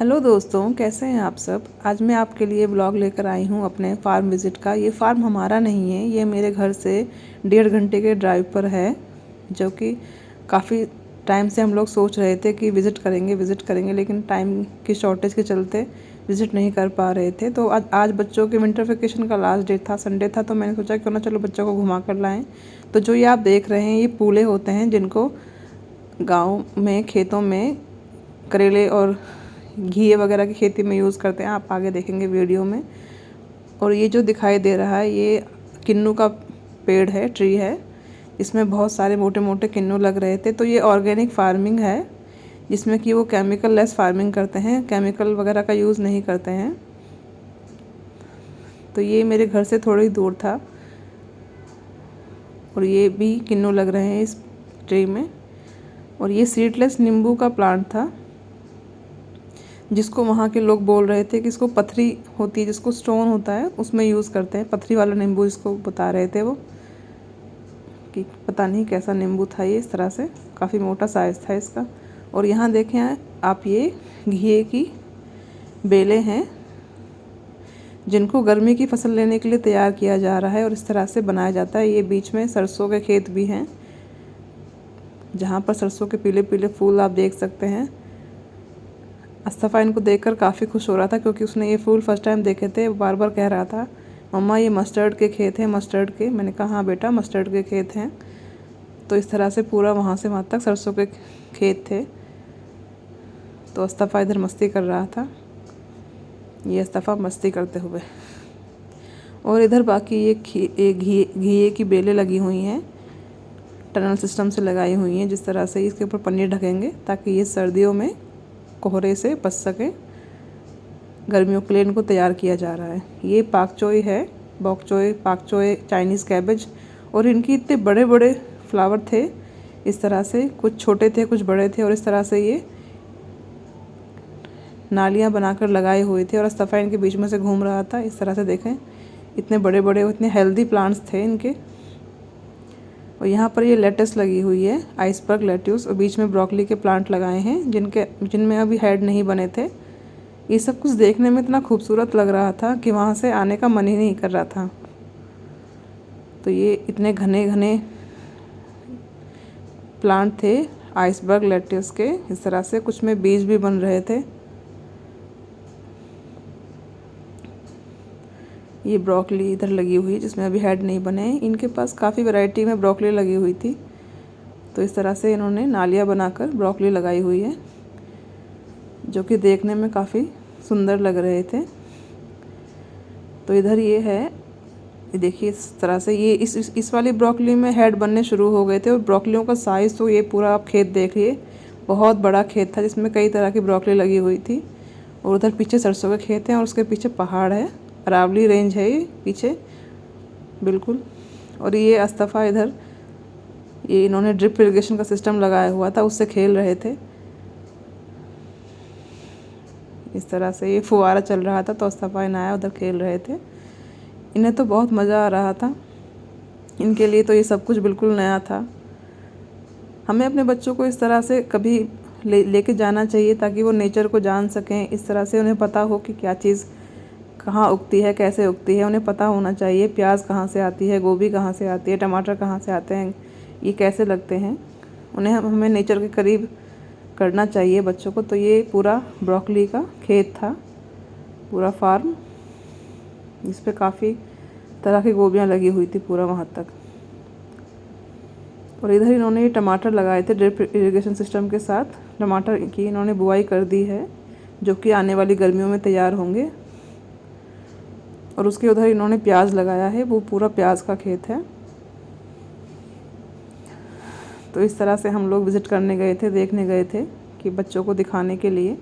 Hello दोस्तों, कैसे हैं आप सब। आज मैं आपके लिए ब्लॉग लेकर आई हूँ अपने फार्म विज़िट का। ये फार्म हमारा नहीं है, ये मेरे घर से 1.5 घंटे के ड्राइव पर है, जो कि काफ़ी टाइम से हम लोग सोच रहे थे कि विज़िट करेंगे, लेकिन टाइम की शॉर्टेज के चलते विज़िट नहीं कर पा रहे थे। तो आज बच्चों के विंटर वेकेशन का लास्ट डे था, संडे था, तो मैंने सोचा क्यों ना चलो बच्चों को घुमा कर लाएँ। तो जो ये आप देख रहे हैं, ये पूले होते हैं जिनको गाँव में खेतों में करेले और घिए वगैरह की खेती में यूज़ करते हैं। आप आगे देखेंगे वीडियो में। और ये जो दिखाई दे रहा है, ये किन्नू का पेड़ है, ट्री है। इसमें बहुत सारे मोटे मोटे किन्नू लग रहे थे। तो ये ऑर्गेनिक फार्मिंग है, जिसमें कि वो केमिकल लेस फार्मिंग करते हैं, केमिकल वगैरह का यूज़ नहीं करते हैं। तो ये मेरे घर से थोड़ी दूर था और ये भी किन्नू लग रहे हैं इस ट्री में। और ये सीडलेस नींबू का प्लांट था, जिसको वहाँ के लोग बोल रहे थे कि इसको पथरी होती है, जिसको स्टोन होता है उसमें यूज़ करते हैं, पथरी वाला नींबू इसको बता रहे थे वो, कि पता नहीं कैसा नींबू था ये। इस तरह से काफ़ी मोटा साइज़ था इसका। और यहाँ देखें आप, ये घिए की बेलें हैं, जिनको गर्मी की फसल लेने के लिए तैयार किया जा रहा है और इस तरह से बनाया जाता है। ये बीच में सरसों के खेत भी हैं, जहाँ पर सरसों के पीले पीले फूल आप देख सकते हैं। अस्तफ़ा इनको देखकर काफ़ी खुश हो रहा था, क्योंकि उसने ये फूल फर्स्ट टाइम देखे थे। वो बार बार कह रहा था, मम्मा ये मस्टर्ड के खेत हैं, मस्टर्ड के। मैंने कहा हाँ बेटा, मस्टर्ड के खेत हैं। तो इस तरह से पूरा वहाँ से वहाँ तक सरसों के खेत थे। तो अस्तफ़ा इधर मस्ती कर रहा था, ये अस्तफ़ा मस्ती करते हुए। और इधर बाकी ये घिए की बेलें लगी हुई हैं, टनल सिस्टम से लगाई हुई हैं, जिस तरह से इसके ऊपर पन्नी ढकेंगे ताकि ये सर्दियों में कोहरे से बच सके। गर्मियों के लिए इनको तैयार किया जा रहा है। ये पाक चोय है, बॉक चोय, पाक चोय, चाइनीज़ कैबेज। और इनकी इतने बड़े बड़े फ्लावर थे, इस तरह से कुछ छोटे थे कुछ बड़े थे। और इस तरह से ये नालियाँ बनाकर लगाए हुए थे और अस्तफ़ा इनके बीच में से घूम रहा था। इस तरह से देखें, इतने बड़े बड़े और इतने हेल्दी प्लांट्स थे इनके। और यहाँ पर ये लेटस लगी हुई है, आइसबर्ग लेट्यूस। और बीच में ब्रोकली के प्लांट लगाए हैं, जिनमें अभी हेड नहीं बने थे। ये सब कुछ देखने में इतना खूबसूरत लग रहा था कि वहाँ से आने का मन ही नहीं कर रहा था। तो ये इतने घने घने प्लांट थे आइसबर्ग लेट्यूस के। इस तरह से कुछ में बीज भी बन रहे थे। ये ब्रोकली इधर लगी हुई, जिसमें अभी हेड नहीं बने। इनके पास काफ़ी वैरायटी में ब्रोकली लगी हुई थी। तो इस तरह से इन्होंने नालियाँ बनाकर ब्रोकली लगाई हुई है, जो कि देखने में काफ़ी सुंदर लग रहे थे। तो इधर ये है, ये देखिए इस तरह से ये इस वाली ब्रोकली में हेड बनने शुरू हो गए थे। और ब्रोकलियों का साइज़ तो ये पूरा आप खेत देखिए, बहुत बड़ा खेत था जिसमें कई तरह की ब्रोकली लगी हुई थी। और उधर पीछे सरसों के खेत हैं और उसके पीछे पहाड़ है, अरावली रेंज है ये पीछे बिल्कुल। और ये अस्तफ़ा इधर, ये इन्होंने ड्रिप इरिगेशन का सिस्टम लगाया हुआ था, उससे खेल रहे थे। इस तरह से ये फुवारा चल रहा था, तो अस्तफ़ा आया उधर खेल रहे थे। इन्हें तो बहुत मज़ा आ रहा था, इनके लिए तो ये सब कुछ बिल्कुल नया था। हमें अपने बच्चों को इस तरह से कभी लेके जाना चाहिए, ताकि वो नेचर को जान सकें। इस तरह से उन्हें पता हो कि क्या चीज़ कहाँ उगती है, कैसे उगती है। उन्हें पता होना चाहिए प्याज कहाँ से आती है, गोभी कहाँ से आती है, टमाटर कहाँ से आते हैं, ये कैसे लगते हैं। हमें नेचर के करीब करना चाहिए बच्चों को। तो ये पूरा ब्रोकली का खेत था, पूरा फार्म, जिस पे काफ़ी तरह की गोभियाँ लगी हुई थी पूरा वहाँ तक। और इधर इन्होंने ये टमाटर लगाए थे ड्रिप इरिगेशन सिस्टम के साथ। टमाटर की इन्होंने बुआई कर दी है, जो कि आने वाली गर्मियों में तैयार होंगे। और उसके उधर इन्होंने प्याज लगाया है, वो पूरा प्याज का खेत है। तो इस तरह से हम लोग विज़िट करने गए थे, देखने गए थे, कि बच्चों को दिखाने के लिए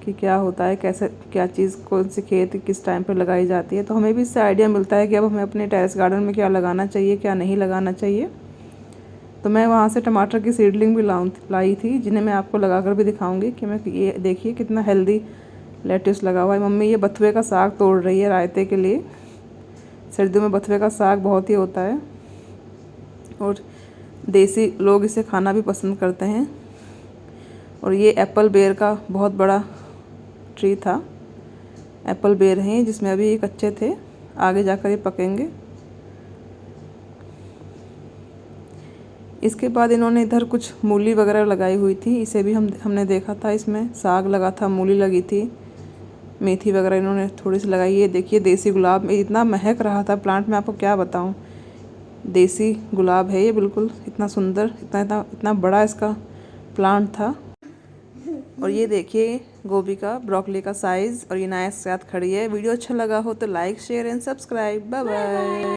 कि क्या होता है, कैसे क्या चीज़ कौन सी खेत किस टाइम पर लगाई जाती है। तो हमें भी इससे आइडिया मिलता है कि अब हमें अपने टेरेस गार्डन में क्या लगाना चाहिए, क्या नहीं लगाना चाहिए। तो मैं वहाँ से टमाटर की सीडलिंग भी लाई थी, जिन्हें मैं आपको लगाकर भी दिखाऊंगी कि मैं, ये देखिए कितना हेल्दी लेट्यूस लगा हुआ है। मम्मी ये बथुए का साग तोड़ रही है रायते के लिए। सर्दियों में बथुए का साग बहुत ही होता है और देसी लोग इसे खाना भी पसंद करते हैं। और ये एप्पल बेर का बहुत बड़ा ट्री था। एप्पल बेर हैं जिसमें अभी ये कच्चे थे, आगे जाकर ये पकेंगे। इसके बाद इन्होंने इधर कुछ मूली वगैरह लगाई हुई थी, इसे भी हमने देखा था। इसमें साग लगा था, मूली लगी थी, मेथी वगैरह इन्होंने थोड़ी सी लगाई है। देखिए देसी गुलाब, इतना महक रहा था प्लांट, मैं आपको क्या बताऊं। देसी गुलाब है ये, बिल्कुल इतना सुंदर, इतना इतना इतना बड़ा इसका प्लांट था। और ये देखिए गोभी का, ब्रोकली का साइज़, और ये नायक के साथ खड़ी है। वीडियो अच्छा लगा हो तो like share and subscribe. Bye bye.